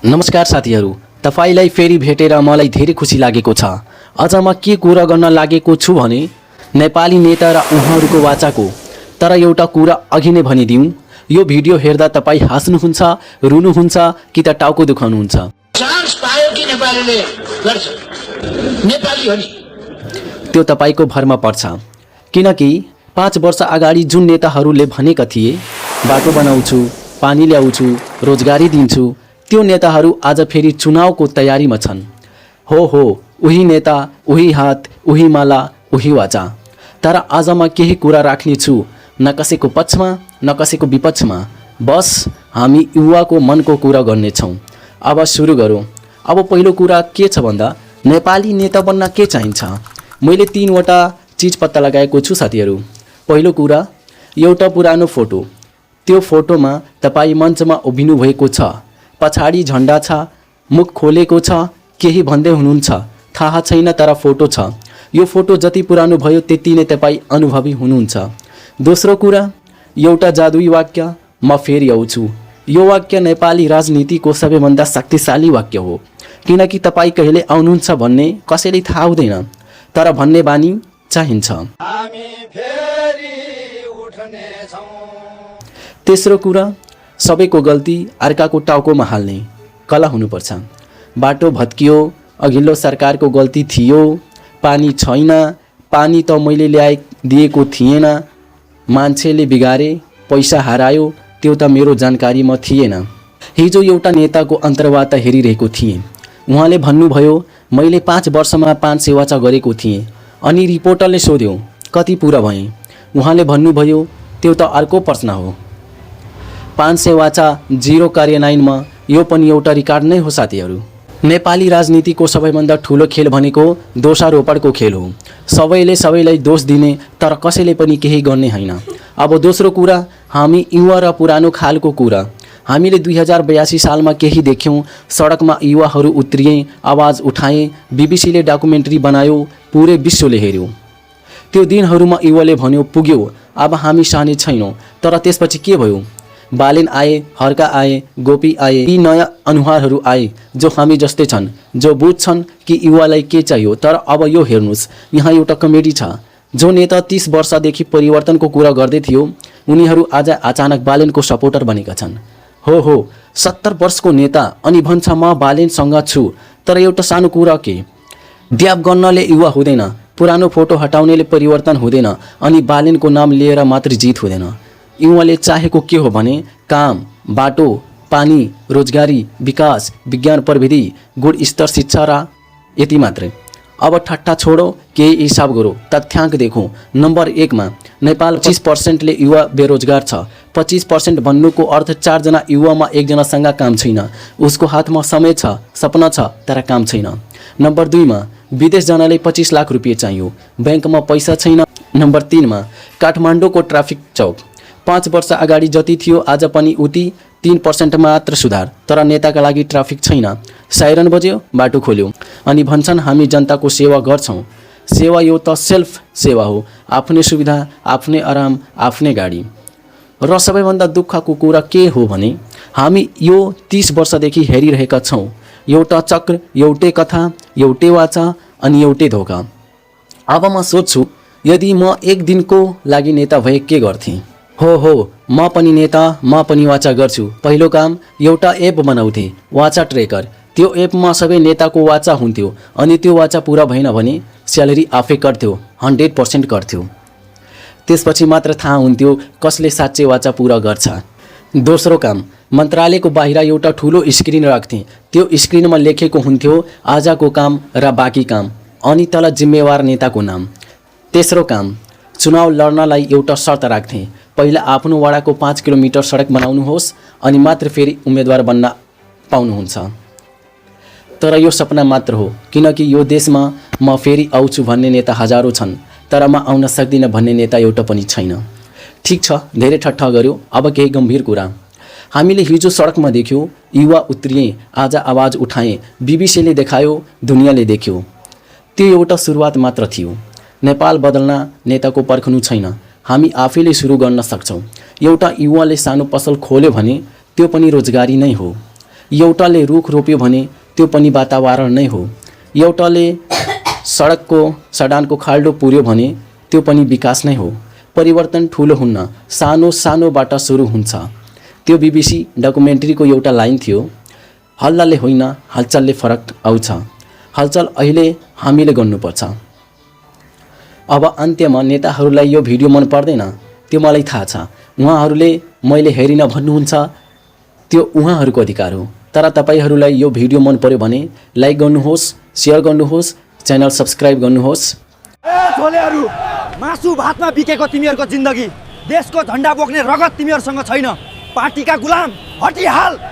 नमस्कार साथीहरू, तपाईलाई फेरि भेटेर मलाई धेरै खुसी लागेको छ। अझ म के कुरा गर्न लागेको छु भने नेपाली नेता र उहाँहरूको वाचाको। तर एउटा कुरा अघि नै भनिदिउँ, यो भिडियो हेर्दा तपाई हाँस्नुहुन्छ, रुनुहुन्छ कि त टाउको दुखाउनुहुन्छ। चान्स पायो कि नेपालीले गर्छ, नेपाली हो नि, त्यो तपाईको भरमा पर्छ। किनकि 5 वर्ष अगाडि जुन नेताहरूले भनेका थिए बाटो बनाउँछु, पानी ल्याउँछु, रोजगारी दिन्छु, त्यो नेताहरू आज फेरि चुनावको तयारीमा छन्। हो उही नेता, उही हात, उही माला, उही वाचा। तर आज म केही कुरा राख्ने छु, न कसैको पक्षमा न कसैको विपक्षमा। बस हामी युवाको मनको कुरा गर्नेछौँ। अब सुरु गरौँ। अब पहिलो कुरा के छ भन्दा नेपाली नेता बन्न के चाहिन्छ। मैले 3वटा चीज पत्ता लगाएको छु साथीहरू। पहिलो कुरा, एउटा पुरानो फोटो। त्यो फोटोमा तपाई मञ्चमा उभिनु भएको छ, पछाडि झण्डा छ, मुख खोलेको छ, केही भन्दै हुनुहुन्छ थाहा छैन, तर फोटो छ। यो फोटो जति पुरानो भयो त्यति नै तपाई अनुभवी हुनुहुन्छ। दोस्रो कुरा, एउटा जादुई वाक्य, म फेरि आउँछु। यो वाक्य नेपाली राजनीतिको सबैभन्दा शक्तिशाली वाक्य हो। किनकि तपाई कहिले आउनुहुन्छ भन्ने कसैले थाहा हुँदैन, तर भन्ने बानी चाहिन्छ। तेस्रो कुरा, सबैको गल्ती अर्काको टाउकोमा हाल्ने कला हुनुपर्छ। बाटो भत्कियो, अघिल्लो सरकारको गल्ती थियो, पानी छैन, पानी त मैले ल्याइदिएको थिएन, मान्छेले बिगारे, पैसा हरायो, त्यो त मेरो जानकारीमा थिएन। हिजो एउटा नेताको अन्तर्वार्ता हेरिरहेको थिएँ। उहाँले भन्नुभयो, मैले 5 वर्षमा 5 सेवाचा गरेको थिएँ। अनि रिपोर्टरले सोध्यो, कति पुरा भएँ? उहाँले भन्नुभयो, त्यो त अर्को प्रश्न हो। 5 सेवाचा 0 कार्यान्वयनमा यो पनि एउटा रिकर्ड नै हो साथीहरू। नेपाली राजनीतिको सबैभन्दा ठुलो खेल भनेको दोषारोपणको खेल हो। सबैले सबैलाई दोष दिने, तर कसैले पनि केही गर्ने होइन। अब दोस्रो कुरा, हामी युवा र पुरानो खालको कुरा। हामीले 2082 सालमा केही देख्यौँ। सडकमा युवाहरू उत्रिए, आवाज उठाए, बीबीसीले डकुमेन्ट्री बनायो, पुरै विश्वले हेर्यो। त्यो दिनहरूमा युवाले भन्यो पुग्यो, अब हामी सहने छैनौँ। तर त्यसपछि के भयो? बालेन आए, हर्का आए, गोपी आए, यी नयाँ अनुहारहरू आए जो हामी जस्तै छन्, जो बुझ्छन् कि युवालाई के चाहियो। तर अब यो हेर्नुहोस्, यहाँ एउटा कमेडी छ। जो नेता 30 वर्षदेखि परिवर्तनको कुरा गर्दै थियो, उनीहरू आज अचानक बालेनको सपोर्टर बनेका छन्। हो 70 वर्षको नेता अनि भन्छ म बालेनसँग छु। तर एउटा सानो कुरा के, ड्याब गर्नले युवा हुँदैन, पुरानो फोटो हटाउनेले परिवर्तन हुँदैन, अनि बालेनको नाम लिएर मात्र जित हुँदैन। युवाले चाहेको के हो भने काम, बाटो, पानी, रोजगारी, विकास, विज्ञान प्रविधि, गुणस्तर शिक्षा र यति मात्रै। अब ठट्टा छोडो, केही हिसाब गरौँ, तथ्याङ्क देखौँ। नम्बर 1 मा नेपाल 25%ले युवा बेरोजगार छ। 25% भन्नुको अर्थ 4 जना युवामा 1 जनासँग काम छैन। उसको हातमा समय छ, सपना छ, तर काम छैन। नम्बर 2 मा विदेश जानलाई 25 लाख रुपियाँ चाहियो, ब्याङ्कमा पैसा छैन। नम्बर 3 मा काठमाडौँको ट्राफिक चौक 5 वर्ष अगाडि जति थियो आज पनि उति, 3% मात्र सुधार। तर नेताका लागि ट्राफिक छैन। साइरन बज्यो, बाटो खोल्यो, अनि भन्छन् हामी जनताको सेवा गर्छौँ। सेवा यो त सेल्फ सेवा हो, आफ्नै सुविधा, आफ्नै आराम, आफ्नै गाडी। र सबैभन्दा दुःखको कुरा के हो भने हामी यो 30 वर्षदेखि हेरिरहेका छौँ। एउटा चक्र, एउटै कथा, एउटै वाचा अनि एउटै धोका। अब म सोध्छु, यदि म एक दिनको लागि नेता भए के गर्थेँ? हो म पनि नेता, म पनि वाचा गर्छु। पहिलो काम, एउटा एप बनाउँथे, वाचा ट्रेकर। त्यो एपमा सबै नेताको वाचा हुन्थ्यो, अनि त्यो वाचा पुरा भएन भने स्यालेरी आफै कट्थ्यो, 100% कट्थ्यो। त्यसपछि मात्र थाहा हुन्थ्यो कसले साँच्चै वाचा पुरा गर्छ। दोस्रो काम, मन्त्रालयको बाहिर एउटा ठुलो स्क्रिन राख्थे। त्यो स्क्रिनमा लेखेको हुन्थ्यो आजको काम र बाँकी काम, अनि तल जिम्मेवार नेताको नाम। तेस्रो काम, चुनाव लड्नलाई एउटा शर्त राख्थे, पहिला आफ्नो वडाको 5 किलोमिटर सडक बनाउनुहोस्, अनि मात्र फेरि उम्मेदवार बन्न पाउनुहुन्छ। तर यो सपना मात्र हो, किनकि यो देशमा म फेरि आउँछु भन्ने नेता हजारौँ छन्, तर म आउन सक्दिनँ भन्ने नेता एउटा पनि छैन। ठिक छ, धेरै ठट्टा गर्यो। अब केही गम्भीर कुरा। हामीले हिजो सडकमा देख्यौँ, युवा उत्रिए, आज आवाज उठाए, बीबीसीले देखायो, दुनियाँले देख्यो। त्यो एउटा सुरुवात मात्र थियो। नेपाल बदल्न नेताको पर्खनु छैन, हामी आफैले सुरु गर्न सक्छौँ। एउटा युवाले सानो पसल खोल्यो भने त्यो पनि रोजगारी नै हो। एउटाले रुख रोप्यो भने त्यो पनि वातावरण नै हो। एउटाले सडानको खाल्डो पुर्यो भने त्यो पनि विकास नै हो। परिवर्तन ठुलो हुन्न, सानो सानोबाट सुरु हुन्छ। त्यो BBC डकुमेन्ट्रीको एउटा लाइन थियो, हल्लाले होइन हलचलले फरक आउँछ। हलचल अहिले हामीले गर्नुपर्छ। अब अन्त्यमा नेताहरूलाई यो भिडियो मन पर्दैन त्यो मलाई थाहा छ। उहाँहरूले मैले हेरिन भन्नुहुन्छ, त्यो उहाँहरूको अधिकार हो। तर तपाईहरूलाई यो भिडियो मन पर्यो भने लाइक गर्नुहोस्, सेयर गर्नुहोस्, च्यानल सब्स्क्राइब गर्नुहोस्। ए छोलेहरू, मासु भातमा बिकेको तिमीहरूको जिन्दगी, देशको झन्डा बोक्ने रगत तिमीहरूसँग छैन। पार्टीका गुलाम हटिहाल।